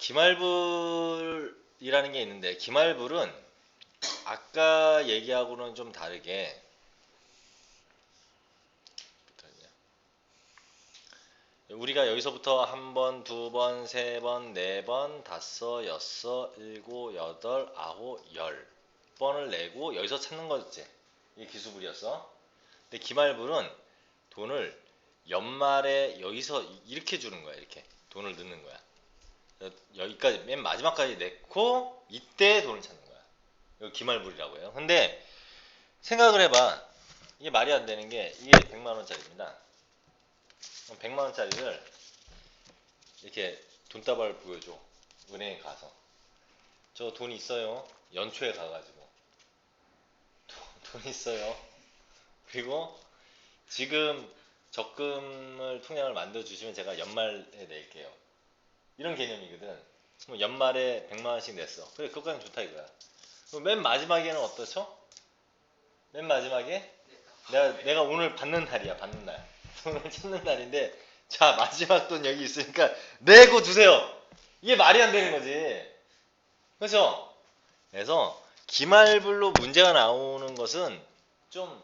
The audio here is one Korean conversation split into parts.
기말불이라는 게 있는데 기말불은 아까 얘기하고는 좀 다르게 우리가 여기서부터 한 번, 두 번, 세 번, 네 번, 다섯, 여섯, 일곱, 여덟, 아홉, 열 번을 내고 여기서 찾는 거지. 이게 기수불이었어. 근데 기말불은 돈을 연말에 여기서 이렇게 주는 거야. 이렇게 돈을 넣는 거야. 여기까지 맨 마지막까지 냈고 이때 돈을 찾는 거야. 이거 기말불이라고 해요. 근데 생각을 해봐. 이게 말이 안 되는 게 이게 100만 원짜리입니다. 100만 원짜리를 이렇게 돈다발 보여줘. 은행에 가서 저 돈 있어요. 연초에 가가지고 돈 있어요. 그리고 지금 적금을 통장을 만들어 주시면 제가 연말에 낼게요. 이런 개념이거든. 그럼 연말에 100만 원씩 냈어. 그래, 그것까지 좋다 이거야. 그럼 맨 마지막에는 어떻죠? 맨 마지막에 내가 오늘 받는 날이야. 받는 날. 돈을 찾는 날인데 자, 마지막 돈 여기 있으니까 내고 두세요. 이게 말이 안 되는 거지. 그렇죠? 그래서 기말불로 문제가 나오는 것은 좀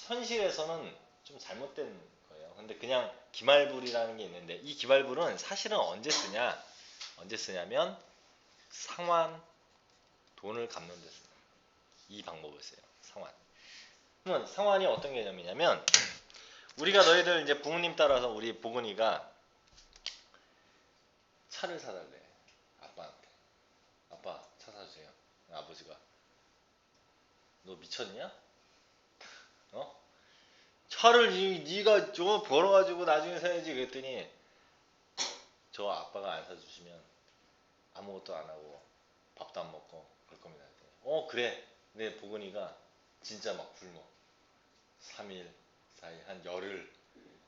현실에서는 좀 잘못된 거예요. 근데 그냥 기말불이라는 게 있는데 이 기말불은 사실은 언제 쓰냐? 언제 쓰냐면 상환 돈을 갚는 데 쓰는 이 방법을 써요. 상환. 그러면 상환이 어떤 개념이냐면 우리가 너희들 이제 부모님 따라서 우리 보근이가 차를 사달래. 아빠한테. 아빠 차 사주세요. 아버지가 너 미쳤냐? 어? 차를 네가 저거 벌어가지고 나중에 사야지 그랬더니 저 아빠가 안 사주시면 아무것도 안 하고 밥도 안 먹고 그럴 겁니다. 그래. 내 보근이가 진짜 막 굶어. 3일, 4일, 한 열흘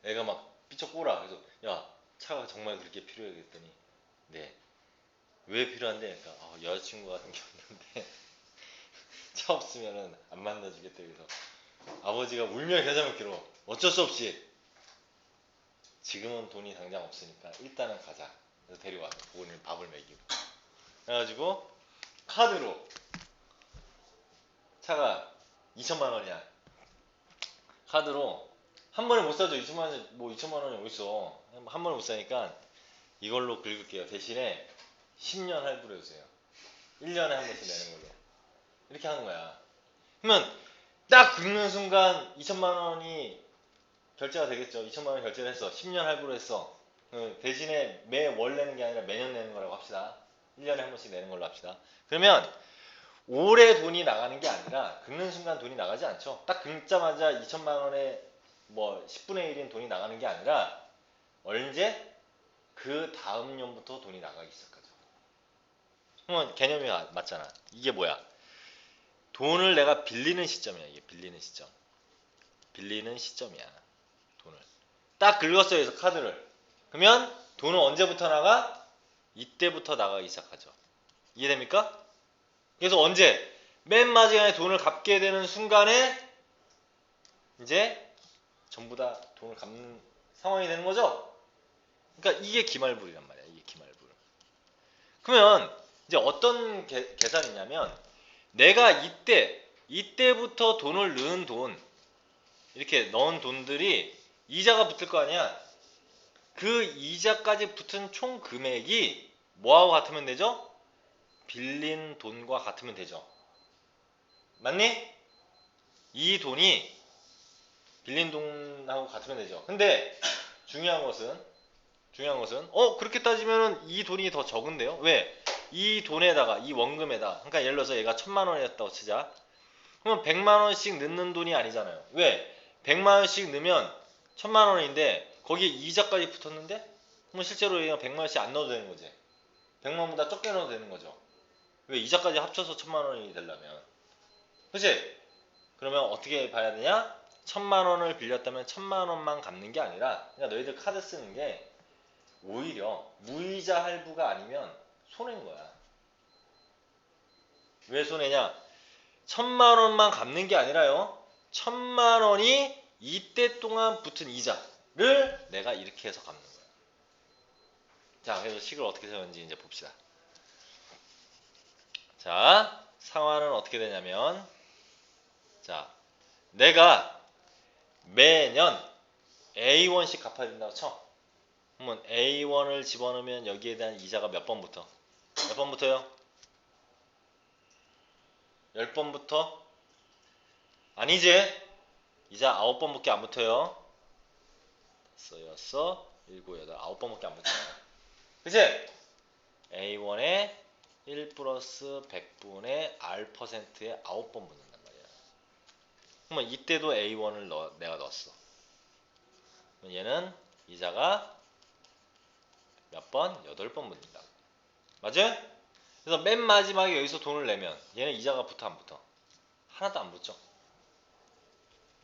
애가 막 삐쩍 꼬라. 그래서 야 차가 정말 그렇게 필요해 그랬더니 네. 왜 필요한데? 그러니까 여자친구 같은 게 없는데 차 없으면은 안 만나주겠다. 그래서 아버지가 울며 겨자 먹기로 어쩔 수 없이 지금은 돈이 당장 없으니까 일단은 가자. 그래서 데려와서 부모님 밥을 먹이고 그래가지고 카드로 차가 2천만 원이야. 카드로 한 번에 못 사죠. 2천만 원, 뭐 2천만 원이 어딨어. 한 번에 못 사니까 이걸로 긁을게요. 대신에 10년 할부로 해주세요. 1년에 한 번씩 내는 걸로. 이렇게 하는 거야. 그러면 딱 긁는 순간 2천만 원이 결제가 되겠죠. 2천만 원 결제를 했어. 10년 할부로 했어. 대신에 매월 내는 게 아니라 매년 내는 거라고 합시다. 1년에 한 번씩 내는 걸로 합시다. 그러면 올해 돈이 나가는 게 아니라 긁는 순간 돈이 나가지 않죠. 딱 긁자마자 2천만 원에 뭐 10분의 1인 돈이 나가는 게 아니라 언제? 그 다음 년부터 돈이 나가기 시작하죠. 그러면 개념이 맞잖아. 이게 뭐야? 돈을 내가 빌리는 시점이야. 이게 빌리는 시점. 빌리는 시점이야. 돈을. 딱 긁었어요. 그래서 카드를. 그러면 돈은 언제부터 나가? 이때부터 나가기 시작하죠. 이해됩니까? 그래서 언제? 맨 마지막에 돈을 갚게 되는 순간에 이제 전부 다 돈을 갚는 상황이 되는 거죠? 그러니까 이게 기말불이란 말이야. 이게 기말불. 그러면 이제 어떤 계산이냐면 내가 이때부터 돈을 넣은 돈 이렇게 넣은 돈들이 이자가 붙을 거 아니야. 그 이자까지 붙은 총 금액이 뭐하고 같으면 되죠? 빌린 돈과 같으면 되죠. 맞니? 이 돈이 빌린 돈하고 같으면 되죠. 근데 중요한 것은 그렇게 따지면 이 돈이 더 적은데요? 왜? 이 돈에다가 이 원금에다 그러니까 예를 들어서 얘가 1,000만 원이었다고 치자. 그러면 100만 원씩 넣는 돈이 아니잖아요. 왜? 100만 원씩 넣으면 1,000만 원인데 거기에 이자까지 붙었는데 그럼 실제로 얘가 100만 원씩 안 넣어도 되는 거지. 100만 원보다 적게 넣어도 되는 거죠. 왜? 이자까지 합쳐서 1,000만 원이 되려면. 그치? 그러면 어떻게 봐야 되냐? 1,000만 원을 빌렸다면 1,000만 원만 갚는 게 아니라 그냥 너희들 카드 쓰는 게 오히려 무이자 할부가 아니면 손해인 거야. 왜 손해냐? 1,000만 원만 갚는 게 아니라요. 1,000만 원이 이때 동안 붙은 이자를 내가 이렇게 해서 갚는 거야. 자, 그래서 식을 어떻게 세우는지 이제 봅시다. 자, 상환은 어떻게 되냐면, 자, 내가 매년 A1씩 갚아야 된다고 쳐. 그러면 A1을 집어넣으면 여기에 대한 이자가 몇 번부터? 몇 번부터요? 10번부터? 아니지? 이자 9번밖에 안 붙어요. 6, 7, 8, 9번밖에 안 붙어요. 그치? A1에 1 플러스 100분의 R%에 9번 붙는단 말이야. 그러면 이때도 A1을 내가 넣었어. 얘는 이자가 몇 번? 8번 붙는다. 맞아요? 그래서 맨 마지막에 여기서 돈을 내면 얘는 이자가 붙어 안 붙어? 하나도 안 붙죠.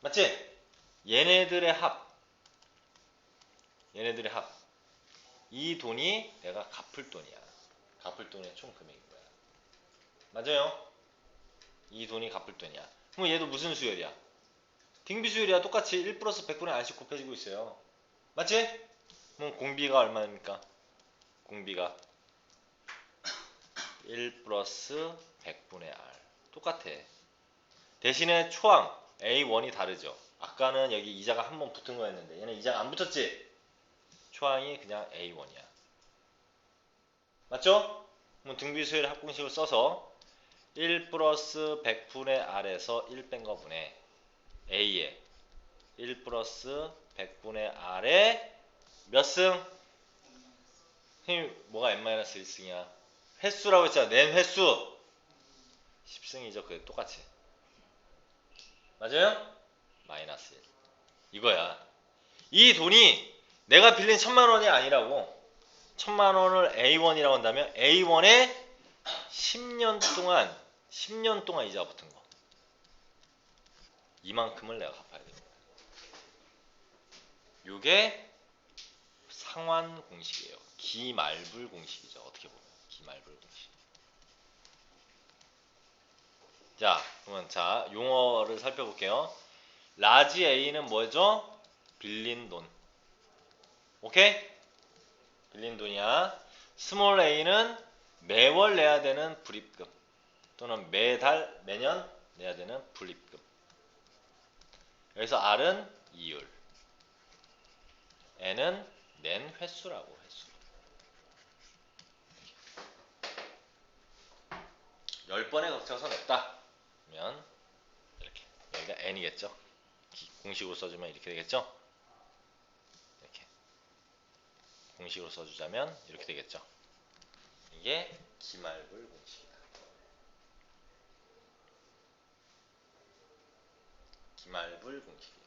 맞지? 얘네들의 합. 이 돈이 내가 갚을 돈이야. 갚을 돈의 총 금액인 거야. 맞아요? 이 돈이 갚을 돈이야. 그럼 얘도 무슨 수열이야? 등비 수열이야. 똑같이 1 플러스 100분의 R씩 곱해지고 있어요. 맞지? 그럼 공비가 얼마입니까? 공비가 1 플러스 100분의 R. 똑같아. 대신에 초항 A1이 다르죠. 아까는 여기 이자가 한 번 붙은 거였는데 얘는 이자가 안 붙었지? 초항이 그냥 A1이야. 맞죠? 그럼 등비수열 합공식을 써서 1 플러스 100분의 R에서 1 뺀 거분의 A에 1 플러스 100분의 R에 몇 승? 선생님 뭐가 n-1승이야? 횟수라고 했잖아. 낸 횟수 10승이죠. 그게 똑같이. 맞아요? 마이너스 1. 이거야. 이 돈이 내가 빌린 1000만원이 아니라고. 1000만원을 A1이라고 한다면 A1에 10년 동안 이자 붙은 거. 이만큼을 내가 갚아야 됩니다. 요게 상환 공식이에요. 기말불 공식이죠. 어떻게 보면 기말불 공식. 자, 그러면 자 용어를 살펴볼게요. 라지 A는 뭐죠? 빌린 돈. 오케이? 빌린 돈이야. 스몰 A는 매월 내야 되는 불입금 또는 매년 내야 되는 불입금. 여기서 R은 이율, N은 낸 횟수라고. 횟수. 10번에 거쳐서 냈다. 그러면 이렇게 여기가 N이겠죠. 공식으로 써주면 이렇게 되겠죠. 이렇게 공식으로 써주자면 이렇게 되겠죠. 이게 기말불 공식이다. 기말불 공식이에요.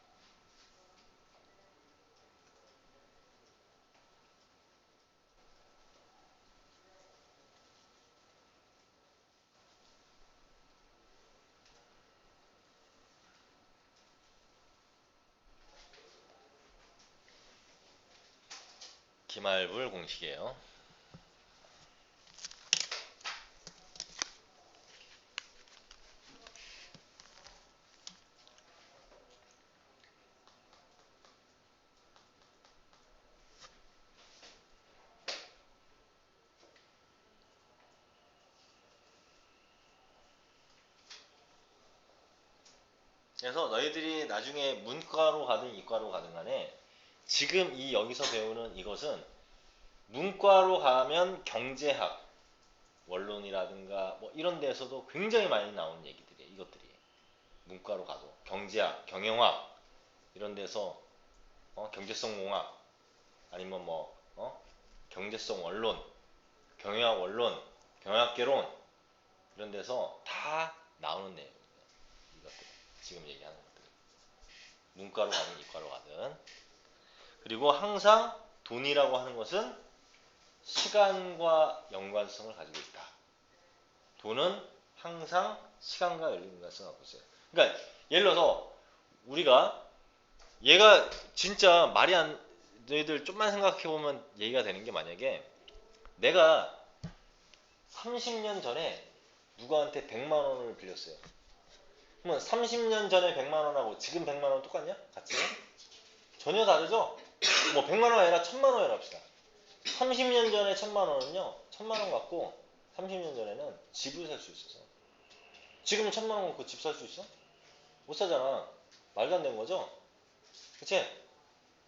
기말불 공식이에요. 그래서 너희들이 나중에 문과로 가든 이과로 가든 간에 지금 이 여기서 배우는 이것은 문과로 가면 경제학, 원론이라든가 뭐 이런 데에서도 굉장히 많이 나오는 얘기들이에요. 이것들이 문과로 가도 경제학, 경영학 이런 데서 경제성 공학 아니면 뭐 경제성 원론, 경영학 원론, 경영학개론 이런 데서 다 나오는 내용이에요. 이것들 지금 얘기하는 것들 문과로 가든 이과로 가든. 그리고 항상 돈이라고 하는 것은 시간과 연관성을 가지고 있다. 돈은 항상 시간과 연관성을 갖고 있어요. 그러니까 예를 들어서 우리가 얘가 진짜 말이 안 너희들 좀만 생각해보면 얘기가 되는 게 만약에 내가 30년 전에 누구한테 100만 원을 빌렸어요. 그러면 30년 전에 100만 원하고 지금 100만 원 똑같냐? 같이? 전혀 다르죠? 뭐 100만 원 아니라 1000만 원이라 합시다. 30년 전에 1000만 원은요. 1000만 원 갖고 30년 전에는 집을 살 수 있었어. 지금 1,000만 원 그 집 살 수 있어? 못 사잖아. 말도 안 되는 거죠? 그치?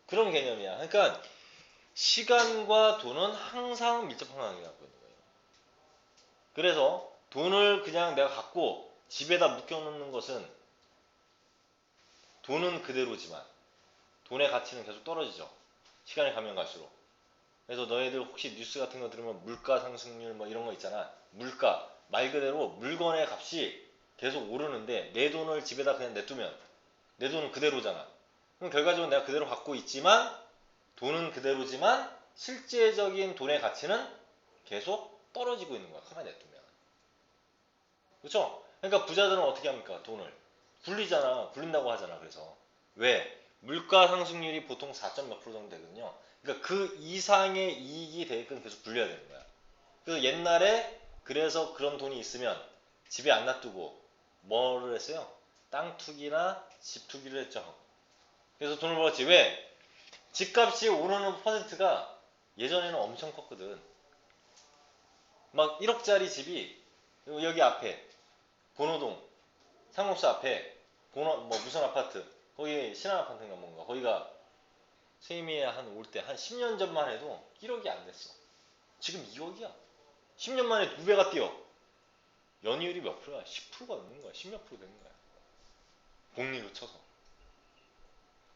그런 개념이야. 그러니까 시간과 돈은 항상 밀접한 관계가 갖고 있는 거예요. 그래서 돈을 그냥 내가 갖고 집에다 묶여놓는 것은 돈은 그대로지만 돈의 가치는 계속 떨어지죠. 시간이 가면 갈수록. 그래서 너희들 혹시 뉴스 같은 거 들으면 물가 상승률 뭐 이런 거 있잖아. 물가 말 그대로 물건의 값이 계속 오르는데 내 돈을 집에다 그냥 냅두면 내 돈은 그대로잖아. 그럼 결과적으로 내가 그대로 갖고 있지만 돈은 그대로지만 실제적인 돈의 가치는 계속 떨어지고 있는 거야. 가만히 냅두면. 그렇죠? 그러니까 부자들은 어떻게 합니까? 돈을 굴리잖아. 굴린다고 하잖아. 그래서 왜? 물가 상승률이 보통 4점 몇 프로 정도 되거든요. 그러니까 그 이상의 이익이 되게끔 계속 굴려야 되는 거야. 그래서 옛날에 그래서 그런 돈이 있으면 집에 안 놔두고 뭐를 했어요? 땅 투기나 집 투기를 했죠. 그래서 돈을 벌었지. 왜? 집값이 오르는 퍼센트가 예전에는 엄청 컸거든. 막 1억짜리 집이 여기 앞에 본호동 상록수 앞에 뭐 무슨 아파트 거기 신한 아파트인가 뭔가 거기가 세임이 한 올 때 한 10년 전만 해도 1억이 안 됐어. 지금 2억이야. 10년 만에 2배가 뛰어. 연이율이 몇 프로야? 10%가 넘는 거야. 10몇 프로 되는 거야. 복리로 쳐서.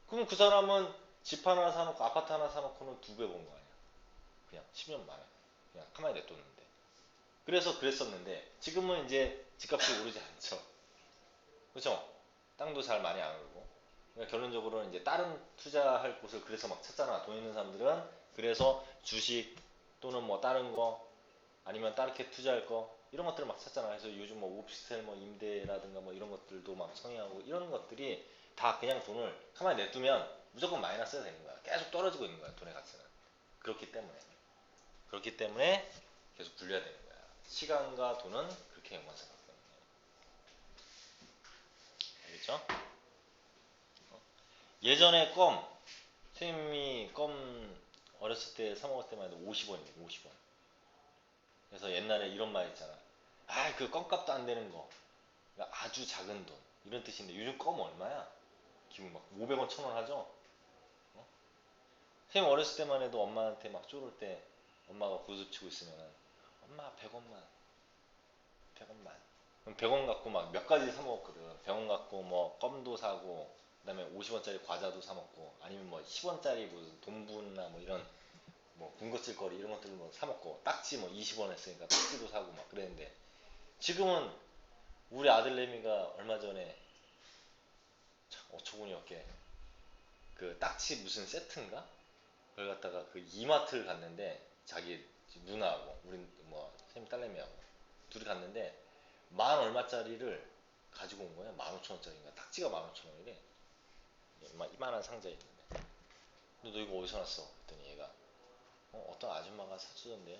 그럼 그 사람은 집 하나 사놓고 아파트 하나 사놓고는 2배 번 거 아니야. 그냥 10년 만에. 그냥 가만히 냅뒀는데. 그래서 그랬었는데 지금은 이제 집값이 오르지 않죠. 그렇죠? 땅도 잘 많이 안 오르고. 그러니까 결론적으로는 이제 다른 투자할 곳을 그래서 막 찾잖아. 돈 있는 사람들은 그래서 주식 또는 뭐 다른 거 아니면 다르게 투자할 거 이런 것들을 막 찾잖아. 그래서 요즘 뭐 오피스텔 뭐 임대라든가 뭐 이런 것들도 막 성행하고 이런 것들이 다 그냥 돈을 가만히 내두면 무조건 마이너스가 되는 거야. 계속 떨어지고 있는 거야. 돈의 가치는. 그렇기 때문에 계속 굴려야 되는 거야. 시간과 돈은 그렇게 연관성이 있거든요. 알겠죠? 예전에 선생님이 껌 어렸을 때 사먹을 때만 해도 50원이에요. 50원. 그래서 옛날에 이런 말 있잖아. 아, 그 껌값도 안 되는 거. 그러니까 아주 작은 돈. 이런 뜻인데 요즘 껌 얼마야? 기본 막 500원, 1000원 하죠? 어? 선생님 어렸을 때만 해도 엄마한테 막 쪼를 때 엄마가 고스톱 치고 있으면 엄마 100원만, 100원만. 그럼 100원 갖고 막 몇 가지 사 먹었거든. 100원 갖고 뭐 껌도 사고 그다음에 50원짜리 과자도 사 먹고 아니면 뭐 10원짜리 무슨 돈분나 뭐 이런 뭐 군것질거리 이런 것들을 뭐 사 먹고 딱지 뭐 20원 했으니까 딱지도 사고 막 그랬는데 지금은 우리 아들내미가 얼마 전에 어처구니 없게 그 딱지 무슨 세트인가? 그걸 갖다가 그 이마트를 갔는데 자기 누나하고 우리 뭐 쌤 딸내미하고 둘이 갔는데 만 얼마짜리를 가지고 온 거야. 15,000원짜리인가? 딱지가 15,000원이래. 이만한 상자에 있는데. 근데 너 이거 어디서 났어? 그랬더니 얘가 어떤 아줌마가 사주던데요.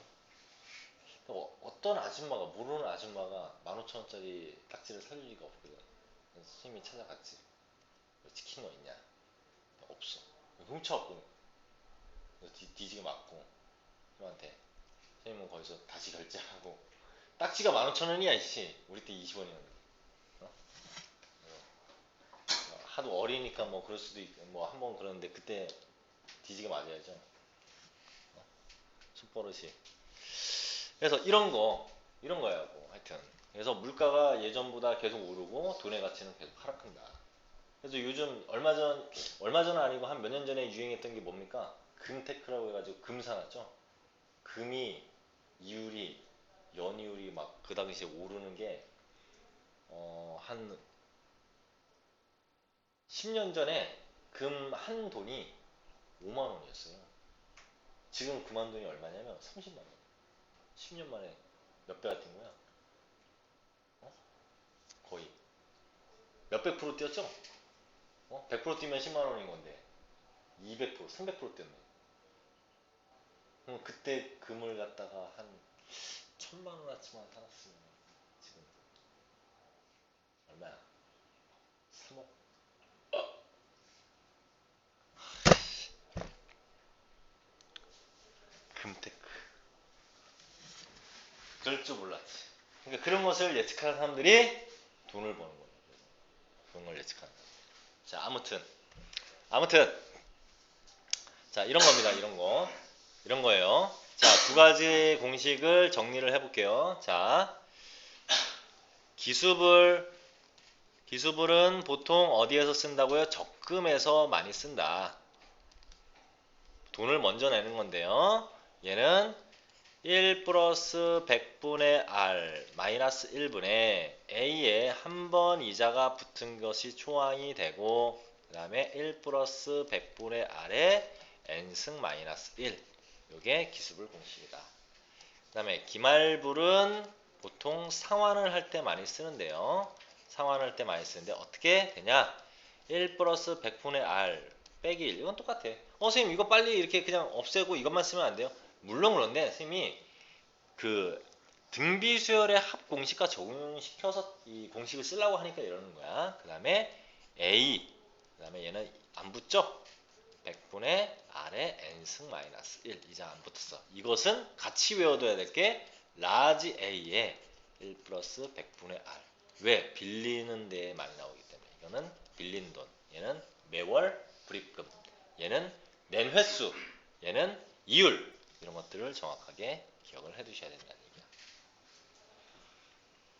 어떤 아줌마가 모르는 아줌마가 15,000원짜리 딱지를 사줄 리가 없거든. 그래서 선생님이 찾아갔지. 치킨 거 있냐? 없어. 훔쳐갖고 뒤지게 맞고 형한테 선생님은 거기서 다시 결제하고 딱지가 15,000원이야 이씨. 우리 때 20원이었는데. 어? 하도 어리니까 뭐 그럴 수도 있고 뭐 한번 그러는데 그때 뒤지게 맞아야죠. 손버릇이. 그래서 이런 거야 뭐 하여튼. 그래서 물가가 예전보다 계속 오르고 돈의 가치는 계속 하락한다. 그래서 요즘 얼마 전 아니고 한 몇 년 전에 유행했던 게 뭡니까? 금테크라고 해가지고 금 사놨죠. 금이 이율이 연이율이 막 그 당시에 오르는 게 한 10년 전에 금 한 돈이 5만 원이었어요. 지금 금 한 돈이 얼마냐면 30만 원. 10년 만에 몇 배가 뛴 거야? 어? 거의 몇백 프로 뛰었죠? 100% 뛰면 10만 원인 건데 200%, 300% 뛰었네. 그럼 그때 금을 갖다가 한 1000만 원어치만 사놨으면 지금 얼마야? 3억. 금테크. 그럴 줄 몰랐지. 그러니까 그런 것을 예측하는 사람들이 돈을 버는 거예요. 그런 걸 예측하는 사람. 자, 아무튼 자, 이런 겁니다. 이런 거예요. 자, 두 가지 공식을 정리를 해볼게요. 자, 기수불은 보통 어디에서 쓴다고요? 적금에서 많이 쓴다. 돈을 먼저 내는 건데요. 얘는 1 플러스 100분의 R 마이너스 1분의 A에 한 번 이자가 붙은 것이 초항이 되고 그 다음에 1 플러스 100분의 R에 N승 마이너스 1 요게 기수불 공식이다. 그 다음에 기말불은 보통 상환을 할 때 많이 쓰는데요. 상환할 때 많이 쓰는데 어떻게 되냐? 1 플러스 100분의 R 빼기 1 이건 똑같아. 선생님 이거 빨리 이렇게 그냥 없애고 이것만 쓰면 안 돼요? 물론 그런데 선생님이 그 등비수열의 합 공식과 적용시켜서 이 공식을 쓰려고 하니까 이러는 거야. 그 다음에 A 그 다음에 얘는 안 붙죠? 100분의 R에 N승 마이너스 1 이제 안 붙었어. 이것은 같이 외워둬야 될 게 라지 A에 1 플러스 100분의 R 왜? 빌리는 데에 많이 나오기 때문에 이거는 빌린 돈 얘는 매월 불입금 얘는 낸 횟수 얘는 이율 이런 것들을 정확하게 기억을 해 두셔야 된다는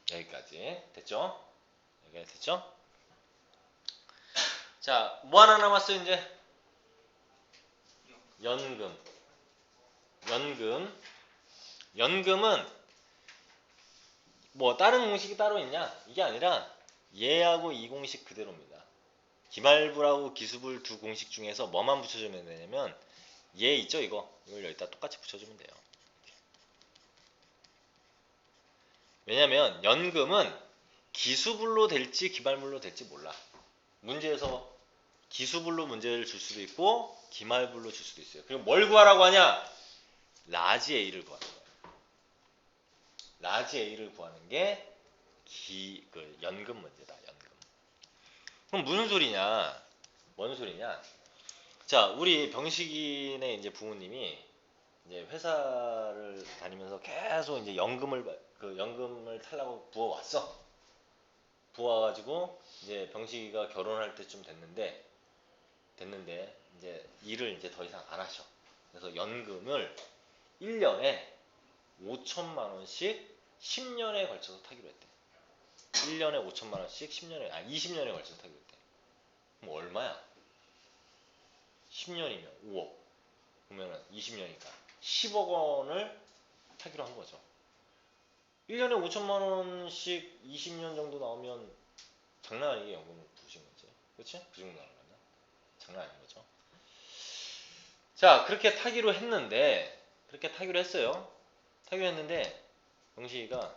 얘기야. 여기까지 됐죠? 여기까지 됐죠? 자, 뭐 하나 남았어 이제? 연금은 뭐 다른 공식이 따로 있냐? 이게 아니라 얘하고 이 공식 그대로입니다. 기말불하고 기수불 두 공식 중에서 뭐만 붙여주면 되냐면 얘 있죠 이걸 여기다 똑같이 붙여주면 돼요. 왜냐면 연금은 기수불로 될지 기말불로 될지 몰라. 문제에서 기수불로 문제를 줄 수도 있고 기말불로 줄 수도 있어요. 그리고 뭘 구하라고 하냐? 라지 A를 구하는 거예요. 라지 A를 구하는 게 연금 문제다. 연금. 그럼 무슨 소리냐? 뭔 소리냐? 자, 우리 병식이네 이제 부모님이 이제 회사를 다니면서 계속 이제 연금을 타려고 부어왔어. 부어가지고 이제 병식이가 결혼할 때쯤 됐는데 이제 일을 이제 더 이상 안 하셔. 그래서 연금을 1년에 5천만 원씩 10년에 걸쳐서 타기로 했대. 1년에 5천만 원씩 20년에 걸쳐서 타기로 했대. 그럼 얼마야? 10년이면 5억. 그러면 20년이니까 10억 원을 타기로 한 거죠. 1년에 5천만 원씩 20년 정도 나오면 장난 아니게 연금을 부으신 거지. 그렇지? 그 정도 나오면 장난 아닌 거죠. 자, 그렇게 타기로 했어요. 타기로 했는데 병식이가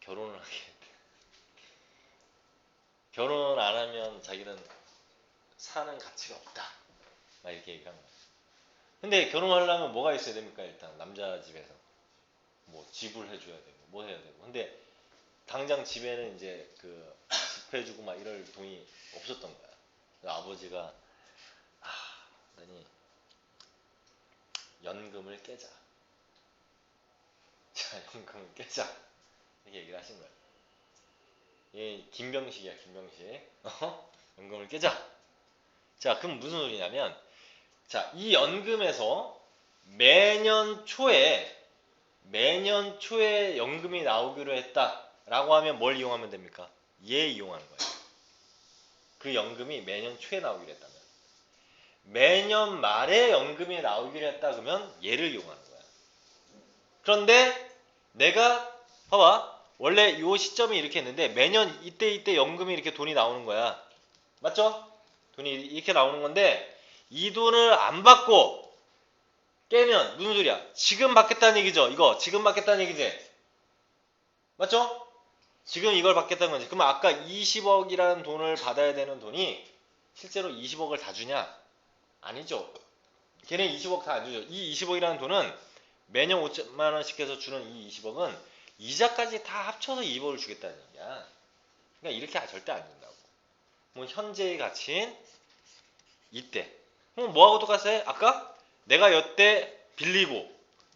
결혼을 하게 했대. 결혼 안 하면 자기는 사는 가치가 없다. 막 이렇게 얘기를 한 거야. 근데 결혼하려면 뭐가 있어야 됩니까? 일단 남자 집에서 뭐 집을 해줘야 되고 뭐 해야 되고. 근데 당장 집에는 이제 집 해주고 막 이럴 돈이 없었던 거야. 그래서 아버지가 그러니 연금을 깨자. 자, 연금을 깨자. 이렇게 얘기를 하신 거야. 얘 김병식이야, 김병식. 연금을 깨자. 자, 그럼 무슨 소리냐면, 자, 이 연금에서 매년 초에 연금이 나오기로 했다라고 하면 뭘 이용하면 됩니까? 얘 이용하는 거예요. 그 연금이 매년 초에 나오기로 했다면. 매년 말에 연금이 나오기로 했다 그러면 얘를 이용하는 거야. 그런데 내가 봐봐. 원래 이 시점이 이렇게 했는데 매년 이때 연금이 이렇게 돈이 나오는 거야. 맞죠? 돈이 이렇게 나오는 건데 이 돈을 안 받고 깨면 무슨 소리야? 지금 받겠다는 얘기죠. 이거 지금 받겠다는 얘기지. 맞죠? 지금 이걸 받겠다는 거지. 그럼 아까 20억이라는 돈을 받아야 되는 돈이 실제로 20억을 다 주냐? 아니죠. 걔네 20억 다 안 주죠. 이 20억이라는 돈은 매년 5만 원씩 해서 주는 이 20억은 이자까지 다 합쳐서 20억을 주겠다는 얘기야. 그러니까 이렇게 절대 안 준다고. 뭐 현재의 가치인 이때. 그럼 뭐하고 똑같아요? 아까 내가 여태 빌리고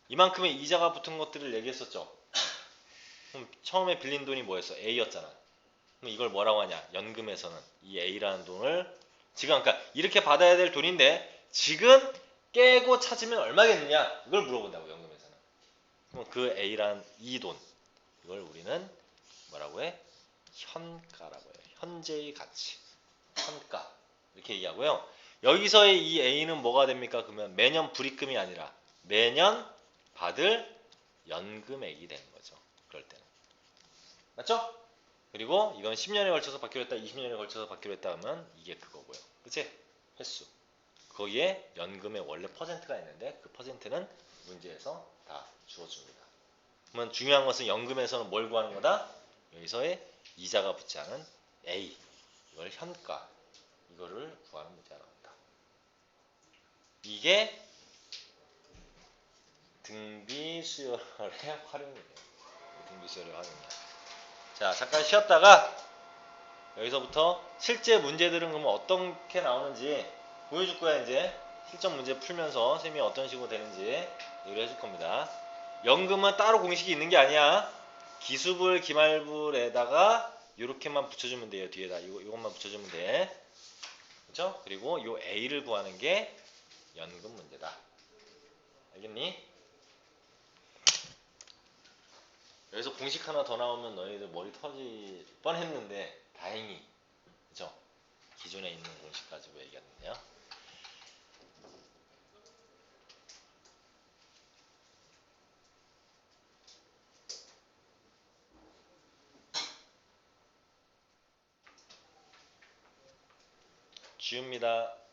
이만큼의 이자가 붙은 것들을 얘기했었죠. 그럼 처음에 빌린 돈이 뭐였어? A였잖아. 그럼 이걸 뭐라고 하냐? 연금에서는 이 A라는 돈을 지금 그러니까 이렇게 받아야 될 돈인데 지금 깨고 찾으면 얼마겠느냐? 이걸 물어본다고 연금에서는. 그럼 그 A라는 이 돈 이걸 우리는 뭐라고 해? 현가라고 해요. 현재의 가치. 현가. 이렇게 얘기하고요. 여기서의 이 A는 뭐가 됩니까? 그러면 매년 불입금이 아니라 매년 받을 연금액이 되는 거죠. 그럴 때는. 맞죠? 그리고 이건 10년에 걸쳐서 받기로 했다, 20년에 걸쳐서 받기로 했다 하면 이게 그거고요. 그치? 횟수. 거기에 연금의 원래 퍼센트가 있는데 그 퍼센트는 문제에서 다 주어줍니다. 그러면 중요한 것은 연금에서는 뭘 구하는 거다? 여기서의 이자가 붙지 않은 A. 이걸 현가. 이거를 구하는 문제가 나온다. 이게 등비수열의 활용이에요. 등비수열의 활용이야. 자, 잠깐 쉬었다가 여기서부터 실제 문제들은 그러면 어떻게 나오는지 보여줄 거야. 이제 실전 문제 풀면서 선생님이 어떤 식으로 되는지 얘기를 해줄 겁니다. 연금은 따로 공식이 있는 게 아니야. 기수불, 기말불에다가 이렇게만 붙여주면 돼요. 뒤에다 이것만 붙여주면 돼. 그렇죠? 그리고 요 A를 구하는 게 연금 문제다. 알겠니? 여기서 공식 하나 더 나오면 너희들 머리 터질 뻔했는데 다행히 그죠? 기존에 있는 공식 가지고 얘기하는데요. 지웁니다.